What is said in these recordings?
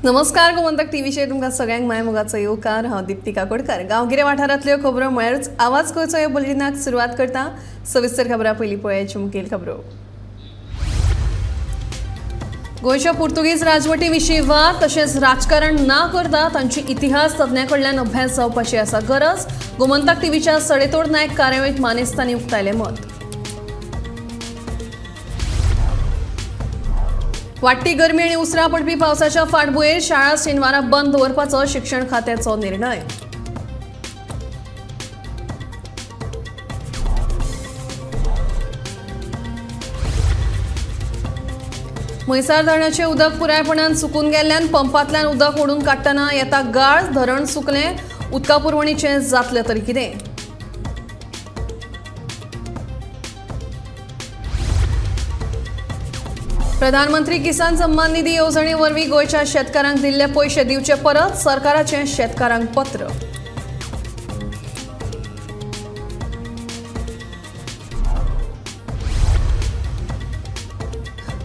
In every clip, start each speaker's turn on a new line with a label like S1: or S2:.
S1: नमस्कार गोमंतक टीव्हीचेर तुमकां सगळ्यांक मायमोगाचो येवकार। हांव दीप्ती काकोडकर। गांवगिरे वाठारांतल्यो खबरो म्हळ्यारच आवाज गोंयचो ह्या बुलेटिनाक सुरवात करता। सविस्तर खबरां पयलीं पळोवया मुखेल खबरो। गोंयच्या पुर्तुगीज राजवटी विशीं वाद तशेंच राजकारण ना करता तांची इतिहास तज्ञां कडल्यान अभ्यास जावपाची आसा गरज। गोमंतक टीव्हीच्या सडेतोड नायक कार्यावळींत मानेस्तांनी उक्तायलें मत। वाडटी गरमी आनी उसरां पडपी पावसाच्या फाटभुंयेर शाळा शेनवारा बंद दवरपाचो शिक्षण खात्याचो निर्णय। म्हैसार धरणाचें उदक पुरायपणान सुकून गेल्ल्यान पंपांतल्यान उदक ओडून काडटना येता गाळ। धरण सुकलें, उदका पुरवणीचें जातलें तरी कितें? प्रधानमंत्री किसान सन्मान निधी येवजणे वरवीं गोंयच्या शेतकारांक दिल्ले पयशे दिवचे परत। सरकाराचें शेतकारांक पत्र।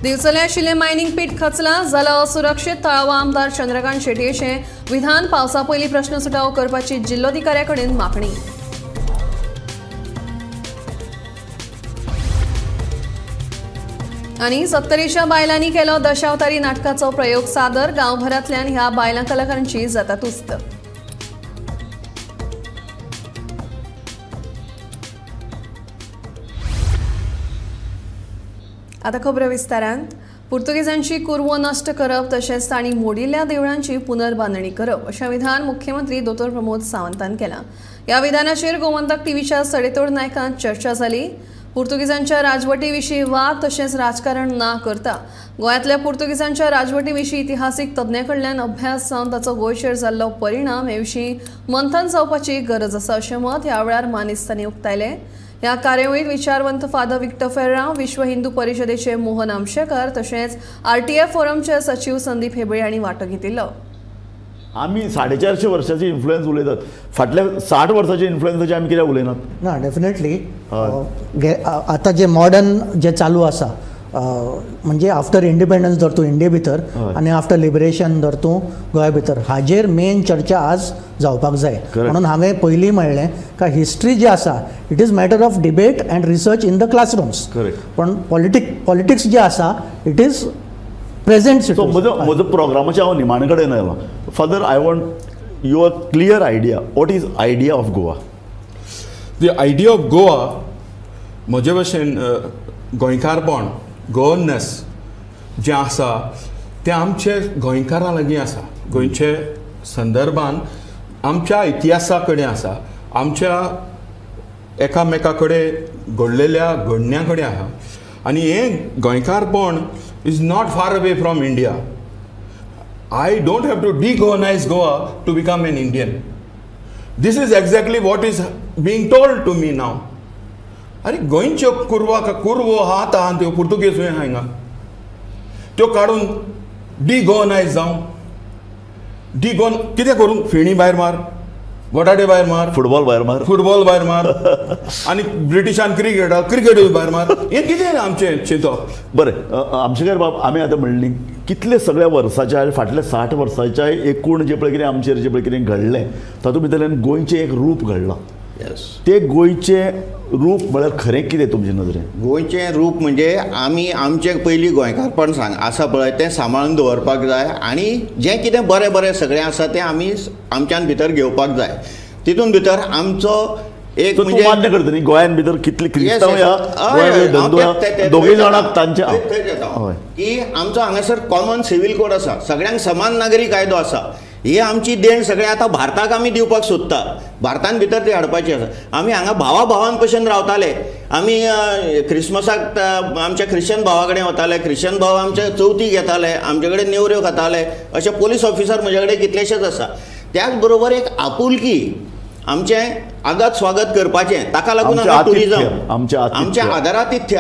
S1: दिवचले आशिल्लें मायनिंग पीट खचलां, जालां असुरक्षीत। थळावो आमदार चंद्रकांत शेटयेचें विधान। पावसा पयलीं प्रस्न सुटावो करपाची जिल्लोधिकाऱ्या कडेन मागणी। आनी 70च्या बायलांनी केलो दशावतारी नाटकाचो प्रयोग सादर। गांवभरांतल्यान ह्या बायलां कलाकारांची जाता तुस्त। आतां खबरो विस्तारान। पुर्तुगेजांची कुरवो नश्ट करप तशेंच तांणी मोडिल्ल्या देवळांची पुनर्बांदणी करप अशें विधान मुख्यमंत्री दोतोर प्रमोद सावंतान केलां। ह्या विधानाचेर गोमंतक टीव्हीच्या सडेतोड नायकांत चर्चा जाली। पुर्तुगेजांच्या राजवटी विशीं वाद तशेंच राजकारण ना करता गोंयांतल्या पुर्तुगेजांच्या राजवटी विशीं इतिहासीक तज्ञां कडल्यान अभ्यास जावन ताचो गोंयचेर जाल्लो परिणाम हे विशीं मंथन जावपाची गरज आसा अशें मत ह्या वेळार मानेस्तांनी उक्तायलें। ह्या कार्यावळींत विचारवंत फादर विक्टर फेर्रांव, विश्व हिंदू परिशदेचे मोहन आमशेकर तशेंच RTF फोरमचे सचिव संदीप हेबळे हांणी वांटो घेतिल्लो।
S2: आमी 450 वर्सांची इन्फ्लुएन्स उलयतात, फाटल्या 60 वर्सांच्या इन्फ्लुएन्साचे आमी कित्याक उलयनात?
S3: ना, डेफिनेटली आतां जे मॉडर्न जे चालू आसा म्हणजे आफ्टर इंडिपेंडन्स धर तूं इंडिये भितर आनी आफ्टर लिबरेशन धर तूं गोंया भितर, हाजेर मेन चर्चा आज जावपाक जाय। म्हणून हांवें पयलीं म्हणलें का हिस्ट्री जी आसा it is matter of debate and research in the classrooms, पण पॉलिटिक्स जे आसा इट इज प्रेजेंट।
S2: सो म्हजो प्रोग्रामाच्या हांव निमाणे कडेन आयलां। Father, I want your clear idea, what is idea of Goa?
S4: The idea of Goa म्हजे भशेन गोंयकारपण, गोवन्नेस जें आसा तें आमचे गोंयकारां लागीं आसा। गोंयचे संदर्भान आमच्या इतिहासा कडेन आसा, आमच्या एकामेका कडेन घडलेल्या घडण्यां कडेन आसा। आनी हें गोंयकारपण is not far away from India. I don't have to decolonize Goa to become an Indian. This is exactly what is being told to me now. अरे गोंयच्यो कुरवो हात आहा त्यो पुर्तुगेज हांगा त्यो काडून डिगोनायज जावं कितें करूं? फेणी भायर मार, बटाटे भायर मार,
S2: फुटबॉल भायर मार
S4: आनी ब्रिटिशान क्रिकेटूय भायर मार। हें कितें आमचें चिंतप?
S2: बरें, आमचेकर बाब, आमी आतां म्हणली कितले सगळ्या वर्साच्या फाटल्या 60 वर्साच्या एकूण जे पळय कितें आमचेर जे पळय कितें घडलें तातूंत भितरल्यान गोंयचें एक रूप घडलां। ते गोंयचें रूप म्हळ्यार खरें कितें तुमचे नदरेन?
S5: गोंयचें रूप म्हणजे आमी आमचें पयलीं गोंयकारपण आसा पळय तें सांबाळून दवरपाक जाय आनी जें कितें बरें बरें सगळें आसा तें आमी आमच्यान भितर घेवपाक जाय। तितून भितर आमचो एक म्हणजे
S2: मान्य करता न्ही गोंयान भितर कितले क्रिस्तांव दोगूय जाणांक तांचे
S5: की आमचो हांगासर कॉमन सिवील कोड आसा, सगळ्यांक समान नागरी कायदो आसा। ही आमची देण सगळें आतां भारताक आमी दिवपाक सोदता, भारतान भितर ती हाडपाची आसा। आमी हांगा भावान भशेन रावताले, आमी क्रिसमसाक आमच्या ख्रिश्चन भावा कडेन वताले, ख्रिश्चन भाव आमचे चवथी घेताले, आमचे कडेन नेवऱ्यो खाताले, अशे पुलीस ऑफिसर म्हजे कडेन कितलेशेच आसा। त्याच बरोबर एक आपुलकी आमचें आगत स्वागत करपाचें, ताका लागून आमी टुरिजम आमचें आतिथ्य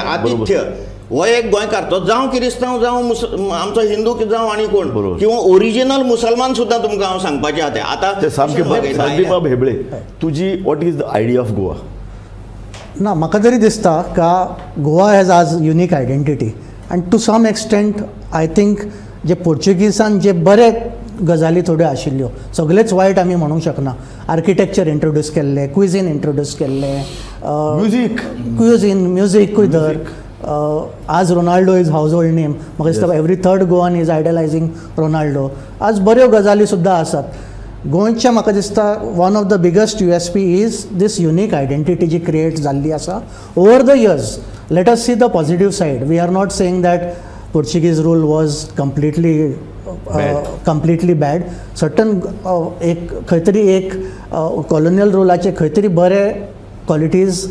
S5: हो एक गोंयकार तो जावं क्रिस्तांव जावं आमचो हिंदू जावं आनी कोण किंवा ओरिजिनल मुसलमान सुद्दां तुमकां हांव सांगपाचें आतां आतां
S2: संदीप हेबळे, तुजी what is the idea of Goa?
S3: ना, म्हाका तरी दिसता का गोवा हॅज आज unique identity and to some extent I think जे पोर्चुगीजान जे बरे गजाली थोड्यो आशिल्ल्यो, सगळेच वायट आमी म्हणूंक शकना. आर्किटेक्चर इंट्रोड्यूस केल्ले, क्विझीन इंट्रोड्यूस केल्ले, म्युझीकूय धर. आज Ronaldo is household name. म्हाका दिसता every third Goan is idolizing Ronaldo. आज बऱ्यो गजाली सुद्दां आसात. गोंयच्या म्हाका दिसता one of the biggest USP is this unique identity जी क्रिएट जाल्ली आसा over the years. Let us see the positive side. We are not saying that Portuguese rule was completely bad. Certain एक खंय तरी एक कॉलोनियल रुलाचे खंय तरी बरे क्वालिटीज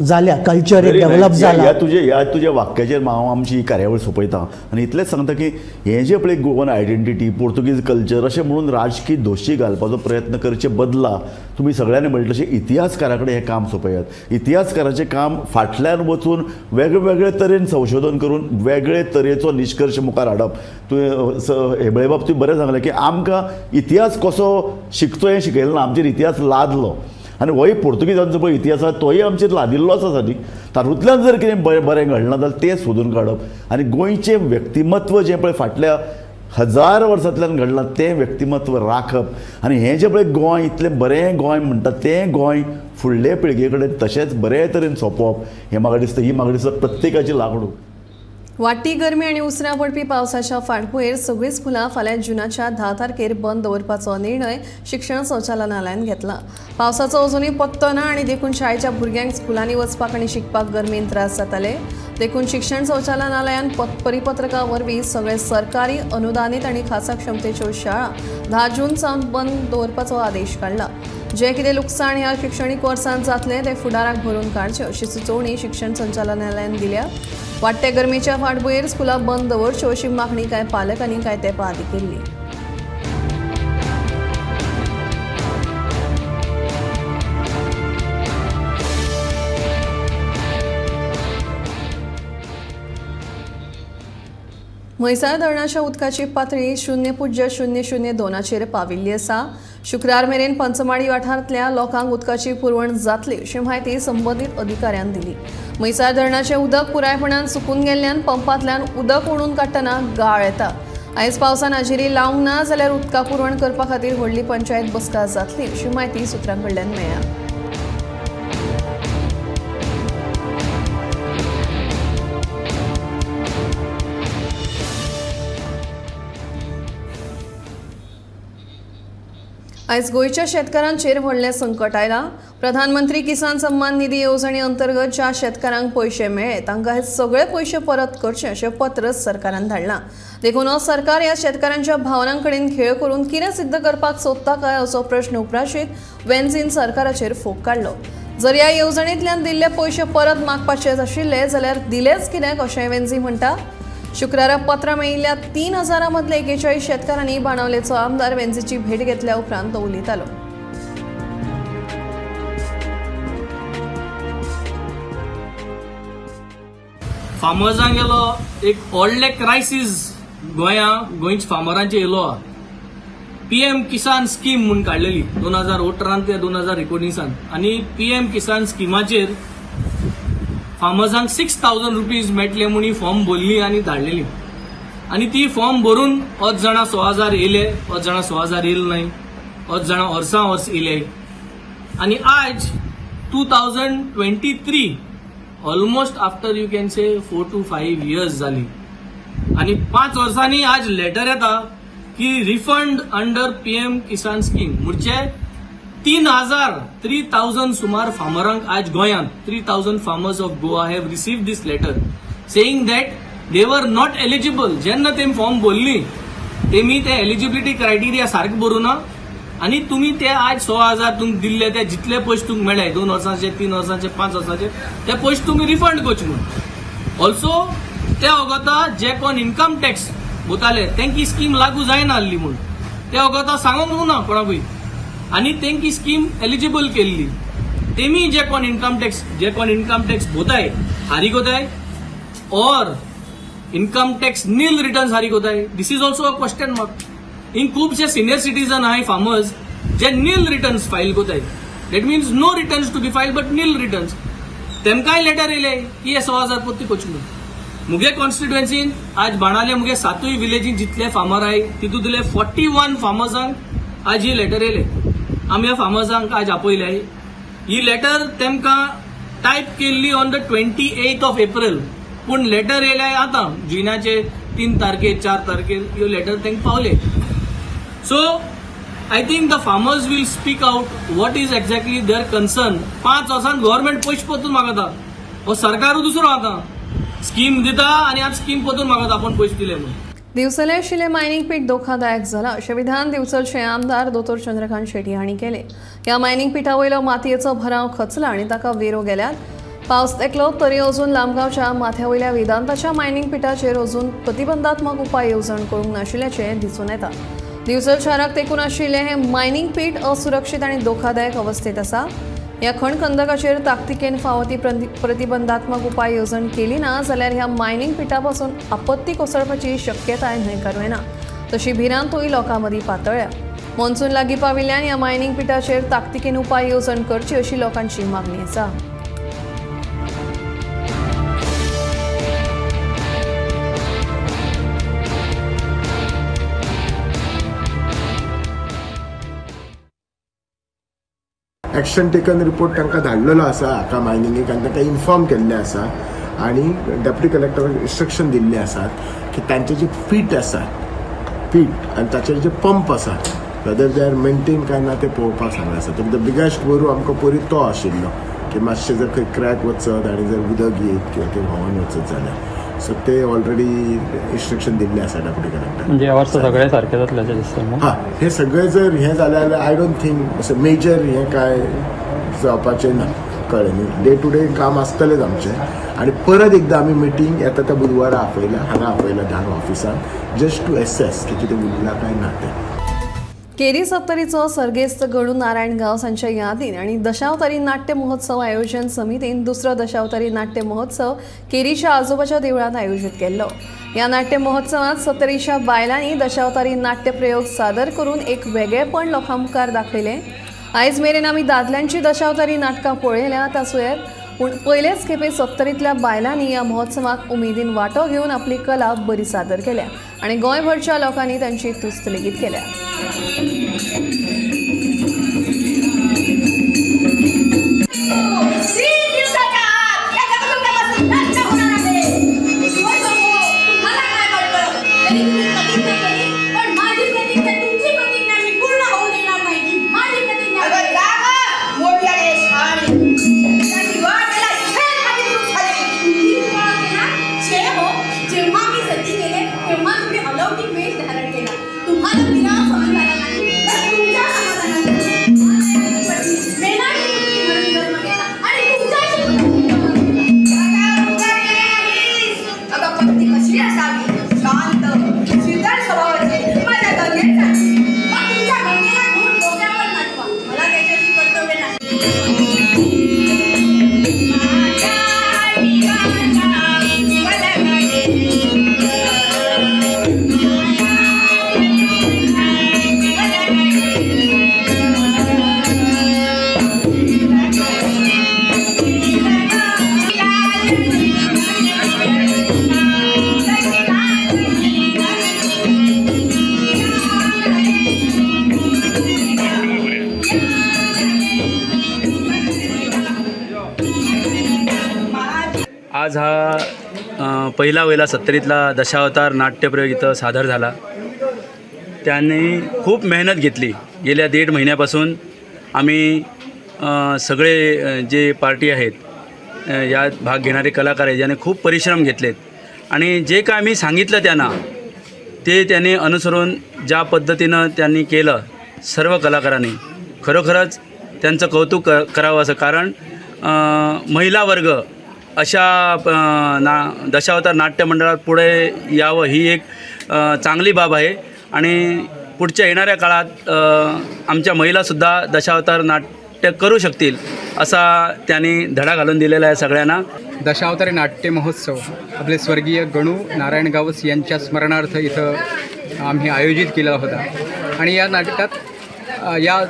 S3: जाल्या, कल्चर एक डेव्हलप जाला.
S2: ह्या तुज्या वाक्याचेर हांव आमची कार्यावळ सोंपयतां आनी इतलेंच सांगता की हें जें पळय गोवन आयडेंटिटी, पोर्तुगीज कल्चर अशें म्हणून राजकीय दोशी घालपाचो प्रयत्न करचे बदला तुमी सगळ्यांनी म्हणलें तशें इतिहासकारा कडेन हें काम सोंपयात. इतिहासकाराचें काम फाटल्यान वचून वेगळे तरेन संशोधन करून वेगळे तरेचो निश्कर्श मुखार हाडप. तुवें हेबळे बाब तुवें बरें सांगलें की आमकां इतिहास कसो शिकचो हें शिकयलें ना, आमचेर इतिहास लादलो आनी होय पोर्तुगीजांचो पळय इतिहास आसा तोय आमचेर लादिल्लोच आसा न्ही. तातूंतल्यान जर कितें बरें घडना जाल्यार तें सोदून काडप आनी गोंयचें व्यक्तिमत्व जें पळय फाटल्या 1000 वर्सांतल्यान घडलां तें व्यक्तिमत्व राखप आनी हें जें पळय गोंय इतलें बरें गोंय म्हणटा तें गोंय फुडले पिळगे कडेन तशेंच बरे तरेन सोंपोवप हें म्हाका दिसता प्रत्येकाची लागणूक.
S1: वाडटी गरमी आनी उसऱ्या पडपी पावसाच्या फाटभुंयेर सगळीं स्कुलां फाल्यां जुनाच्या 10 तारखेर बंद दवरपाचो निर्णय शिक्षण संचालनालयान घेतला. पावसाचो अजुनूय पत्तो ना आनी देखून शाळेच्या भुरग्यांक स्कुलांनी वचपाक आनी शिकपाक गरमेन त्रास जाताले. देखून शिक्षण संचालनालयान परिपत्रका वरवीं सगळे सरकारी, अनुदानीत आनी खासा क्षमतेच्यो शाळा 10 जून सावन बंद दवरपाचो आदेश काडला. जे कितें लुकसाण ह्या शिक्षणीक वर्सांत जातलें तें फुडाराक भरून काडचें अशी सुचोवणी शिक्षण संचालनालयान दिल्या. वाडटे गरमेच्या फाटभुंयेर स्कुलां बंद दवरच्यो अशी मागणी कांय पालकांनी कांय तेंपा आदीं केल्ली. म्हैसाळ धरणाच्या उदकाची पातळी 0.002 पाविल्ली आसा. शुक्रार मेरेन पंचमाडी वाठारांतल्या लोकांक उदकाची पुरवण जातली अशी माहिती संबंदीत अधिकाऱ्यान दिली. म्हैसाळ धरणाचें उदक पुरायपणान सुकून गेल्ल्यान पंपांतल्यान उदक ओडून काडटना गाळ येता. आयज पावसान हाजेरी लावंक ना जाल्यार उदका पुरवण करपा खातीर व्हडली पंचायत बसका जातली अशी माहिती सुत्रां कडल्यान मेळ्ळ्या. आयज गोंयच्या शेतकारांचेर व्हडलें संकट आयलां. प्रधानमंत्री किसान सन्मान निधी येवजणे अंतर्गत ज्या शेतकारांक पयशे मेळ्ळे तांकां हे सगळे पयशे परत करचे अशें पत्र सरकारान धाडलां. देखून हो सरकार ह्या शेतकारांच्या भावनां कडेन खेळ करून कितें सिद्ध करपाक सोदता काय असो प्रश्न उपराशीत वेन्झीन सरकाराचेर फोग काडलो. जर ह्या येवजणेंतल्यान दिल्ले पयशे परत मागपाचेच आशिल्ले जाल्यार दिलेच कित्याक अशें वेन्झी म्हणटा. शुक्रारा पत्र मेळिल्ल्या 3000 मदले 41 शेतकारांनी बाणावलेचो आमदार वेन्झीची भेट घेतल्या उपरांत तो उलयतालो.
S6: फार्मर्सांक गेलो एक व्हडले क्रायसीस गोंयच्या फार्मरांचे येयलो. PM किसान स्कीम म्हूण काडलेली 2018 ते 2019 आनी PM किसान स्किमाचेर फार्मर्सांक 6000 रुपीज मेळटले म्हूण फॉर्म भरली आनी धाडलेली. आनी ती फॉर्म भरून अर्द जाणां 6000 येयले, अर्द जाणां 6000 येयले नाय, अर्द जाणां वर्स येयले. आनी आज 2023 almost after you can say 4 to 5 years जाली आनी 5 वर्सांनी आज लेटर येता की refund under PM Kisan scheme म्हणजे 3000 सुमार फार्मरांक आज गोंयांत 3000 farmers of Goa have received this letter saying that they were not eligible. जेन्ना तेमी फॉर्म भरली तेमी ते एलिजिबिलिटी क्रायटेरिया सारके भरूना आनी तुमी ते आज 6000 तुमकां दिल्ले ते जितले पयशे तुमकां मेळ्ळे 2 वर्सांचे 3 वर्सांचे 5 वर्सांचे ते पयशे तुमी रिफंड करचे म्हणून. ऑल्सो ते वगोता जे कोण इन्कम टॅक्स भरताले तेंकी स्कीम लागू जायना आसली म्हणून ते वगोता सांगूंक ना कोणाकूय आनी तेंकी स्कीम एलिजिबल केल्ली. तेमी जे कोण इन्कम टॅक्स भरताय हारी कोताय और इन्कम टॅक्स नील रिटर्न्स हारी कोताय. This is also a question mark. इन खुबशे सिनियर सिटीजन आहाय फार्मर्स जे नील रिटर्न्स फायल कोताय. That means no returns to be file but nil returns. तेमकांय लेटर येयले की हे 6000 परती करचे म्हणून. मुगे कॉन्स्टिट्युएन्सीन आज बाणाले मुगे 7 विलेजीन जितले फार्मर आहाय तितूंतले 41 फार्मर्सांक आज ही लेटर येयले. आमी ह्या फार्मर्सांक आज आपयले. ही लेटर तेमकां टायप केल्ली on the 28th of April. पूण लेटर येयल्या आतां जुनाचे 3 तारखेर 4 तारखेर ह्यो लेटर तेंकां पावले. So I think the farmers will speak out what is exactly their concern. 5 वर्सान गव्हर्नमेंट पयशे परतून मागता. हो सरकार दुसरो आता स्कीम दिता आणि आज स्कीम परतून मागता आपण पयशे दिले म्हणून.
S1: दिवचले आशिल्ले मायनिंग पीठ धोकादायक जाला अशें विधान दिवचलचे आमदार दोतोर चंद्रकांत शेट्टी हांणी केले. ह्या मायनिंग पिठा वयलो मातयेचो भराव खचला आनी ताका वेरो गेल्यात. पावस तेकलो तरी अजून लामगांवच्या माथ्या वयल्या वेदांताच्या मायनिंग पिठाचेर अजून प्रतिबंधात्मक उपाय येवजण करूंक नाशिल्ल्याचें दिसून येता. दिवचल शाराक तेंकून आशिल्लें हें मायनिंग पीठ असुरक्षीत आनी धोकादायक अवस्थेत आसा. ह्या खणखंदकाचेर ताकतिकेन फावो ती प्रतिबंधात्मक उपाय येवजण केली ना जाल्यार ह्या मायनिंग पिठा पासून आपत्ती कोसळपाची शक्यताय न्हयकारूं येना. तशी भिरांतूय लोकां मदीं पातळ्ळ्या. मॉन्सून लागीं पाविल्ल्यान ह्या मायनिंग पिठाचेर ताकतिकेन उपाय येवजण करची अशी लोकांची मागणी आसा.
S7: एक्शन टेकन रिपोर्ट तांकां धाडलेलो आसा हाका मायनिंगेक आनी तांकां इन्फॉर्म केल्लें आसा आनी डेप्युटी कलेक्टराक इन्स्ट्रक्शन दिल्लें आसात की तांचे जे फीट आसात फीट आनी ताचेर जे पंप आसात वेदर दे आर मेंटेन काय ना ते पळोवपाक सांगलें आसा. द बिगेस्ट वरू आमकां पयलीं तो आशिल्लो की मातशें जर खंय क्रॅक वचत आनी जर उदक येत किंवा ते व्हांवून वचत जाल्यार सो ते ऑलरेडी इन्स्ट्रक्शन दिल्लें आसा डेप्युटी कलेक्टर.
S8: म्हणजे ह्या वर्सा सगळें सारकें जातलें दिसता.
S7: हां हे सगळें जर हें जालें जाल्यार आय डोंट थिंक असं मेजर हें काय जावपाचें ना. कळ्ळें न्ही. डे टू डे काम आसतलेंच आमचें आनी परत एकदां आमी मिटींग येता त्या बुधवारा आपयल्या हांगा आपयल्या धान ऑफिसान जस्ट टू एसेस की कितें उरलां काय ना तें.
S1: केरी सप्तरीचो सर्गेस्त गणू नारायणगांव हांच्या यादीन आनी दशावतारी नाट्य महोत्सव आयोजन समितीन दुसरो दशावतारी नाट्य महोत्सव केरीच्या आजोबाच्या देवळात आयोजीत केल्लो. ह्या नाट्य महोत्सवात सत्तरीच्या बायलांनी दशावतारी नाट्य प्रयोग सादर करून एक वेगळेपण लोकां मुखार दाखयलें. आयज मेरेन आमी दादल्यांची दशावतारी नाटकां पळयल्यात आसुयात पूण पयलेच खेपे सत्तरींतल्या बायलांनी ह्या महोत्सवाक उमेदीन वांटो घेवन आपली कला बरी सादर केल्या आनी गोंयभरच्या लोकांनी तांची तुस्त लेगीत केल्या.
S9: आज हा पहिला वेळेला सत्तरीतला दशावतार नाट्यप्रयोग इथं सादर झाला. त्यांनी खूप मेहनत घेतली. गेल्या 1.5 महिन्यापासून आम्ही सगळे जे पार्टी आहेत यात भाग घेणारे कलाकार आहेत ज्याने खूप परिश्रम घेतलेत आणि जे काय आम्ही सांगितलं त्यांना ते त्याने अनुसरून ज्या पद्धतीनं त्यांनी केलं सर्व कलाकारांनी खरोखरच त्यांचं कौतुक करावं असं. कारण महिला वर्ग अशा दशावतार नाट्य मंडळात पुढे यावं ही एक चांगली बाब आहे आणि पुढच्या येणाऱ्या काळात आमच्या महिलासुद्धा दशावतार नाट्य करू शकतील असा त्यांनी धडा घालून दिलेला आहे सगळ्यांना.
S10: दशावतारी नाट्य महोत्सव आपले स्वर्गीय गणू नारायण गावस यांच्या स्मरणार्थ इथं आम्ही आयोजित केला होता आणि या नाटकात या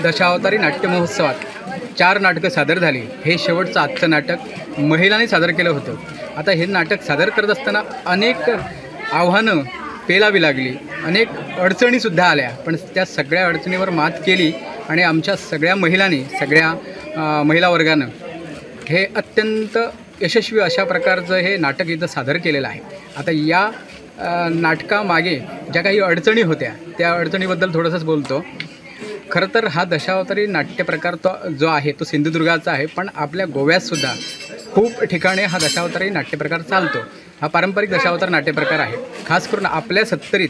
S10: दशावतारी नाट्य महोत्सवात 4 नाटकं सादर झाली. हे शेवटचं आजचं नाटक महिलांनी सादर केलं होतं. आता हे नाटक सादर करत असताना अनेक आव्हानं पेलावी लागली, अनेक अडचणीसुद्धा आल्या, पण त्या सगळ्या अडचणीवर मात केली आणि आमच्या सगळ्या महिलांनी, सगळ्या महिला वर्गानं हे अत्यंत यशस्वी अशा प्रकारचं हे नाटक इथं सादर केलेलं आहे. आता या नाटकामागे ज्या काही अडचणी होत्या त्या अडचणीबद्दल थोडंसंच बोलतो. खरं तर हा दशावतारी नाट्यप्रकार जो आहे तो सिंधुदुर्गाचा आहे, पण आपल्या गोव्यातसुद्धा खूप ठिकाणी हा दशावतारी नाट्यप्रकार चालतो. हा पारंपरिक दशावतार नाट्यप्रकार आहे. खास करून आपल्या सत्तरीत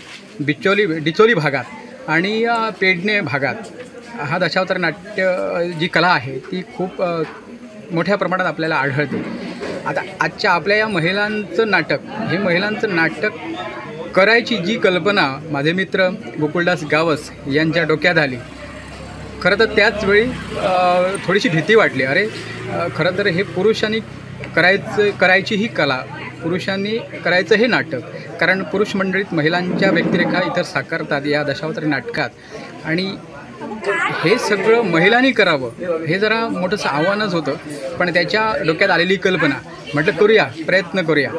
S10: डिचोली भागात आणि पेडणे भागात हा दशावतार नाट्य जी कला आहे ती खूप मोठ्या प्रमाणात आपल्याला आढळते. आता आजच्या आपल्या या महिलांचं नाटक, हे महिलांचं नाटक करायची जी कल्पना माझे मित्र गोकुळदास गावस यांच्या डोक्यात आली, खरं तर त्याचवेळी थोडीशी भीती वाटली. अरे खरं तर हे पुरुषांनी करायची ही कला, पुरुषांनी करायचं हे नाटक, कारण पुरुष मंडळीत महिलांच्या व्यक्तिरेखा इतर साकारतात या दशावतारी नाटकात, आणि हे सगळं महिलांनी करावं हे जरा मोठंसं आव्हानच होतं. पण त्याच्या डोक्यात आलेली कल्पना, म्हटलं करूया, प्रयत्न करूया,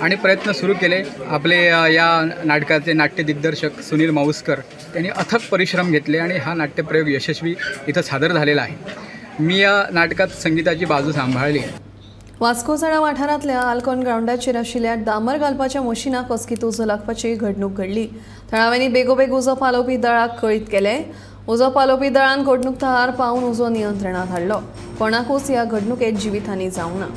S10: आणि प्रयत्न सुरू केले. आपले या नाटकाचे नाट्य दिग्दर्शक सुनील माऊसकर त्यांनी अथक परिश्रम घेतले आणि हा नाट्यप्रयोग यशस्वी इथं सादर झालेला आहे. मी या नाटकात संगीताची बाजू सांभाळली.
S1: वास्कोचाडा वाठारांतल्या आल्कॉन ग्राउंडाचेर आशिल्ल्या डांबर घालपाच्या मशिनाक अस्कित उजो लागपाची घडणूक घडली. थळाव्यांनी बेगोबेग उजो पालोवपी दळाक कळीत केले. उजो पालोवपी दळान घडणूक थळार पावन उजो नियंत्रणात हाडलो. कोणाकूच ह्या घडणुकेत जिवीतहानी जावंक ना.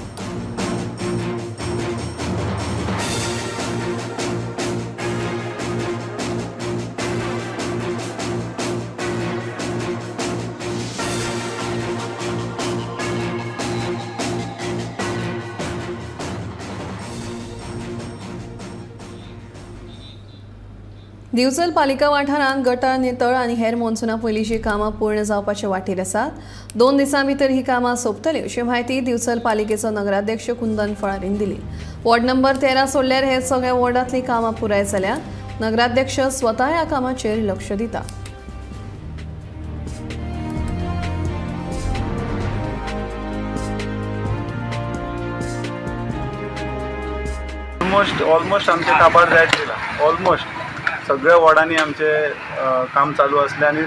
S1: दिवचल पालिका वाठारांत गटार नितळ आनी हेर मोन्सुना पयलींची कामां पूर्ण जावपाचे वाटेर आसात. 2 दिसां भितर ही कामां सोंपतली अशी म्हायती दिवचल पालिकेचो नगराध्यक्ष कुंदन फळारीन दिली. वॉर्ड नंबर 13 सोडल्यार हेर सगळ्या वॉर्डांतली कामां पुराय जाल्यात. नगराध्यक्ष स्वता ह्या कामाचेर लक्ष दिता.
S11: ऑलमोस्ट आमचे काबार जायत गेला. ऑलमोस्ट सगळ्या वॉर्डांनी आमचे काम चालू असले आणि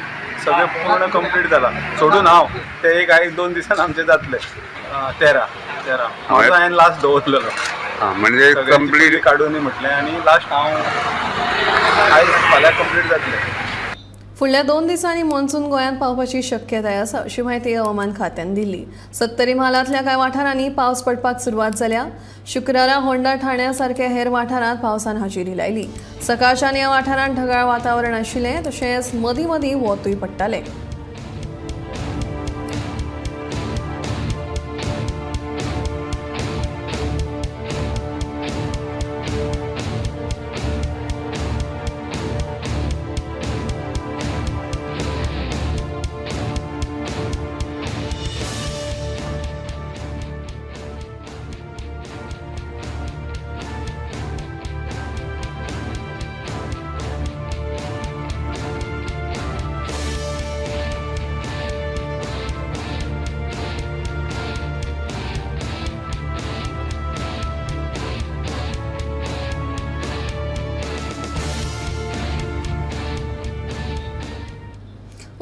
S11: सगळे पूर्ण कंप्लीट जाला. सोडून हांव ते एक 1-2 दिसान आमचे जातले. 13 हांव हांवें लास्ट दवरलेलो,
S12: म्हणजे कंप्लीट
S11: काडून म्हटलें, आणि लास्ट हांव आयज फाल्यां कंप्लीट जातलें.
S1: फुडल्या 2 दिसांनी मॉन्सून गोंयांत पावपाची शक्यताय आसा अशी म्हायती हवामान खात्यान दिली. सत्तरी म्हालांतल्या कांय वाठारांनी पावस पडपाक सुरवात जाल्या. शुक्रारा होंडा ठाण्या सारख्या हेर वाठारांत पावसान हाजिरी लायली. सकाळच्यान ह्या वाठारांत ढगाळ वातावरण आशिल्लें, तशेंच मदीं मदीं वतूय पडटालें.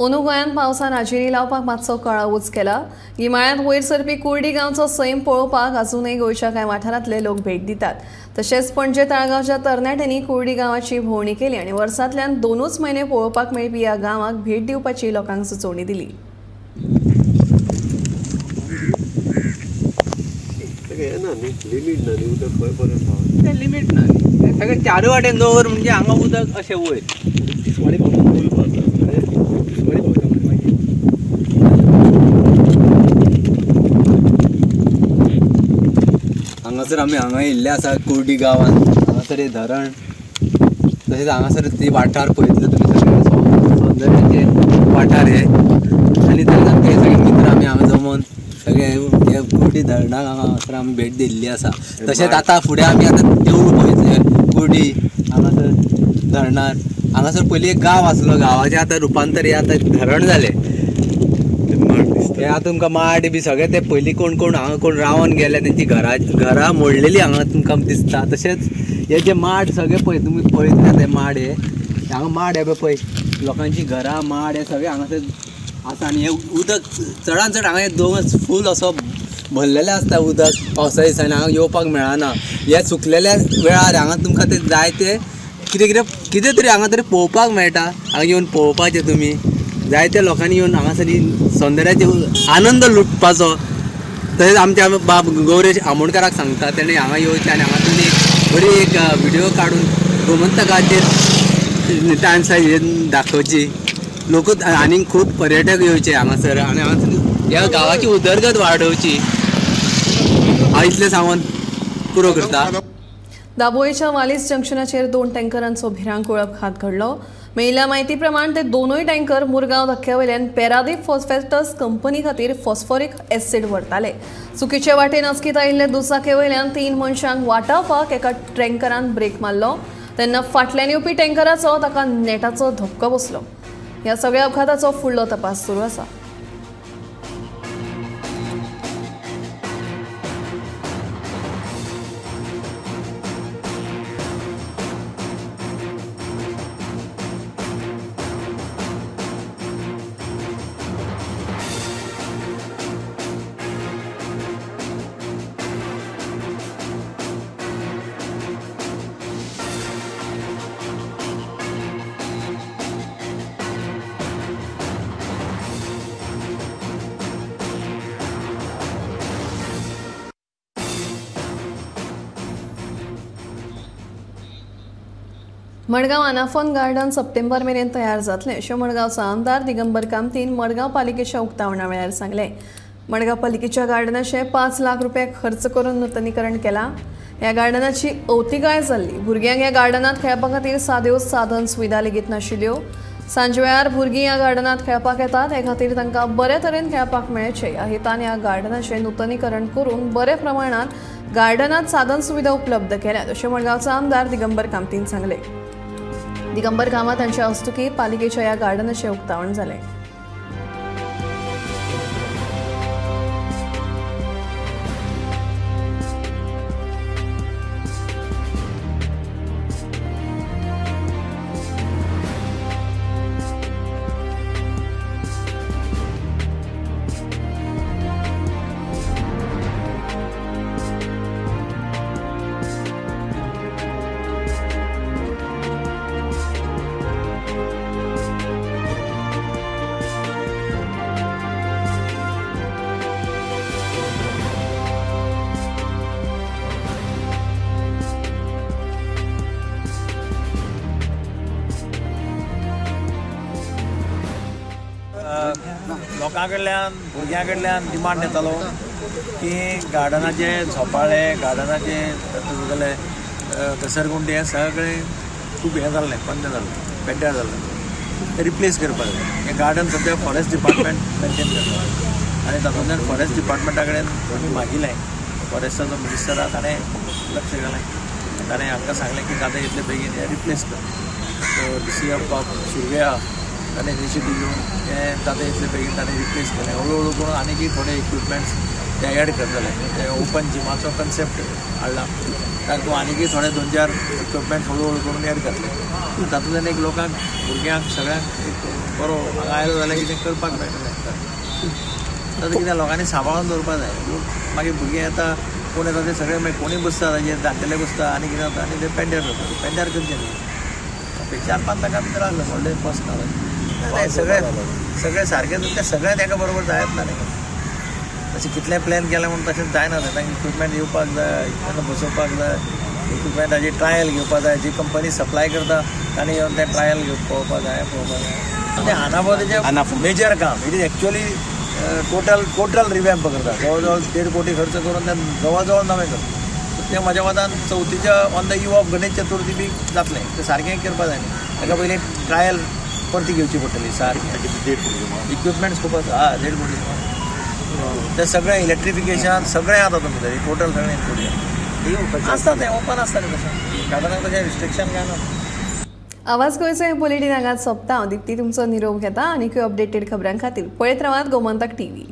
S1: अंदू गोंयांत पावसान हाजिरी लावपाक मातसो कळावूच केला. गिमाळ्यांत वयर सरपी कुर्डी गांवचो सैम पळोवपाक अजूनय गोंयच्या कांय वाठारांतले लोक भेट दितात. तशेंच पणजे तळगांवच्या तरणाट्यांनी कुर्डी गांवाची भोंवडी केली आनी वर्सांतल्यान 2च म्हयने पळोवपाक मेळपी ह्या गांवाक भेट दिवपाची लोकांक सुचोवणी दिली.
S13: लिमीट ना सगळें 4 वाटेन दवर म्हणजे हांगा उदक अशें वयर हांगासर आमी हांगा येयल्ले आसा कुर्डी गांवांत. हांगासर हे धरण, तशेंच हांगासर ती वाठार पळयतले तुमी सगळे सौंदर्याचे वाठार हे, आनी ते सगळे मित्र आमी हांगा जमोन सगळे हे कुर्डी धरणाक हांगासर आमी भेट दिल्ली आसा. तशेंच आतां फुडें आमी आतां देवूळ पळयतले कुर्डी हांगासर धरणार. हांगासर पयलीं एक गांव आसलो, गांवाचें आतां रुपांतर हे आतां धरण जालें. हे आतां तुमकां माड बी सगळे ते पयलीं कोण कोण हांगा कोण रावन गेले तेंची घरां मोडलेलीं हांगा तुमकां दिसता. तशेंच हे जे माड सगळे पळय तुमी पळयता ते माड हे हांगा माड हे पळय लोकांची घरां माड हे सगळे हांगासर आसा. आनी हे उदक चडान चड हांगा दोंगर फूल असो भरलेलें आसता उदक पावसा दिसांनी हांगा येवपाक मेळना. हे सुकलेल्या वेळार हांगा तुमकां ते जाय ते कितें तरी हांगा तरी पळोवपाक मेळटा. हांगा येवन पळोवपाचें तुमी जायत्या लोकांनी येवन हांगासरी सौंदर्याचे आनंद लुटपाचो. तशेंच आमच्या बाब गौरेश आमोणकाराक सांगता तेणें हांगा येवचें आनी हांगासर बरी एक व्हिडिओ काडून गोमंतकाचेर नितांसा दाखोवची. लोक आनी खूब पर्यटक येवचे हांगासर आनी हांगासर ह्या गांवाची उदरगत वाडोवची. हांव इतलें सांगून पुरो करता.
S1: दाबोळेच्या वालीस जंक्शनाचेर 2 टँकरांचो भिरांकूळ अपघात घडलो. मेळिल्ल्या म्हायती प्रमाण ते दोनूय tanker Mormugao धक्क्यावयल्यान Paradip phosphatase company खातीर फॉस्फोरीक एसीड व्हरताले. चुकीचे वाटेन अचकीत आयिल्ले दुचाके वयल्यान 3 मनशांक वाटावपाक एका टँकरान ब्रेक मारलो तेन्ना फाटल्यान येवपी टँकराचो ताका नेटाचो धक्को बसलो. ह्या सगळ्या अपघाताचो फुडलो तपास सुरू आसा. मडगांव आनाफोन गार्डन सप्टेंबर मेरेन तयार जातले अशें मडगांवचो आमदार दिगंबर कामतीन मडगांव पालिकेच्या उक्तावणा वेळार सांगले. मडगांव पालिकेच्या गार्डनाचे 5 लाख रुपये खर्च करून नूतनीकरण केला. ह्या गार्डनाची अवतिकाय जाल्ली. भुरग्यांक ह्या गार्डनात खेळपा खातीर साद्यो साधन सुविधा लेगीत नाशिल्ल्यो. सांजे वेळार भुरगीं ह्या गार्डनात खेळपाक येतात. हे खातीर तांकां बरे तरेन खेळपाक मेळचे ह्या हेतान ह्या गार्डनाचें नूतनीकरण करून बरे प्रमाणात गार्डनात साधन सुविधा उपलब्ध केल्यात अशें मडगांवचो आमदार दिगंबर कामतीन सांगले. दिगंबर कामत हांच्या हस्तुकी पालिकेच्या ह्या गार्डनाचें उक्तावण जालें.
S12: लोकां कडल्यान भुरग्यां कडल्यान डिमांड येतालो की गार्डनाचे झोपाळे गार्डनाचे तुगेले घसरगुंडी हे सगळें खूब हें जाल्लें बंद जाल्लें पेड्ड्यार जाल्लें. ते रिप्लेस करपाक जाय. हें गार्डन सद्या फॉरेस्ट डिपार्टमेंट मेंटेन करता आनी तातूंतल्यान फॉरेस्ट डिपार्टमेंटा कडेन आमी मागिल्लें. फॉरेस्टाचो मिनिस्टरा ताणें लक्ष घालें. ताणें आमकां सांगलें की जाता इतले बेगीन हें रिप्लेस कर. सो DCF ऑफ सुर्वेया ताणें इनिशिएटीव घेवन हें जाता इतले बेगीन ताणें रिप्लेस केलें. हळू करून आनीकय थोडे इक्विपमेंट्स ते एड करतले. ते ओपन जिमाचो कन्सेप्ट हाडला. तातूंत आनीकय थोडे 2-4 इक्विपमेंट्स हळू करून एड करतले. तातूंतल्यान एक लोकांक भुरग्यांक सगळ्यांक एक बरो हांगा आयलो जाल्यार कितें करपाक मेळटलें. तातूंत कितें लोकांनी सांबाळून दवरपाक जाय. मागीर भुरगीं येता कोण येता ते सगळे मागीर कोणीय बसता ताजेर जाण्टेले बसता आनी कितें जाता आनी ते पेड्ड्यार जाता. पेड्ड्यार करचें न्ही. 4-5 ताका भितर आहलें व्हडलें बसता. सगळें सारकें तुमचें सगळें ताका बरोबर जायत ना न्ही. तशें कितलें प्लॅन केलें म्हणून तशें जायना. तांकां इक्विपमेंट येवपाक जाय, इक्विपमेंट बसोवपाक जाय, इक्विपमेंटाची ट्रायल घेवपाक जाय. जी कंपनी सप्लाय करता तांणी येवन तें ट्रायल पळोवपाक जाय. आनी हानाबोदेचें मेजर काम. इट इज एक्चुअली टोटल रिवॅम्प करता. जवळ 1.5 कोटी खर्च करून तें जवळ नवें करता. तें म्हाज्या मतान 4थीच्या on the eve of Ganesh Chaturthi बी जातलें. तें सारकें करपा जाय न्ही. ताका पयलीं ट्रायल परती घेवची पडटली सारकें. इक्विपमेंट्स खूब आसा. 1.5 कोटी. तें सगळें इलेक्ट्रिफिकेशन सगळें आसा तुमचें टोटल सगळें इन्क्लूड आसता. तें ओपन आसता न्ही तशें. गार्डनाक तशें रिस्ट्रिक्शन काय ना.
S1: आवाज गोंयचो हें बुलेटीन हांगाच सोंपता. हांव दिप्ती तुमचो निरोप घेता. आनीकूय अपडेटेड खबरां खातीर पळयत रावात गोमंतक TV.